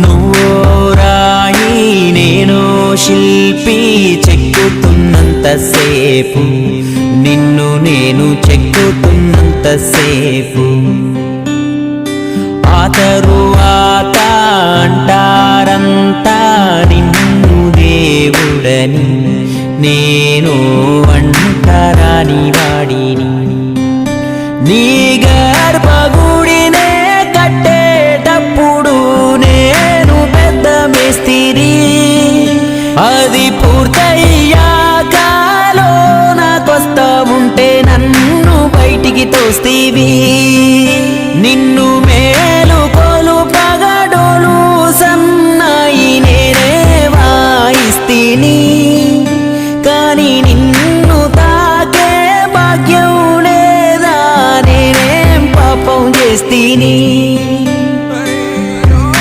నువ్వో రాయి నేను శిల్పి, చెక్కుతున్నంతసేపు నిన్ను నేను చెక్కుతున్నంతసేపు ఆ తరువాత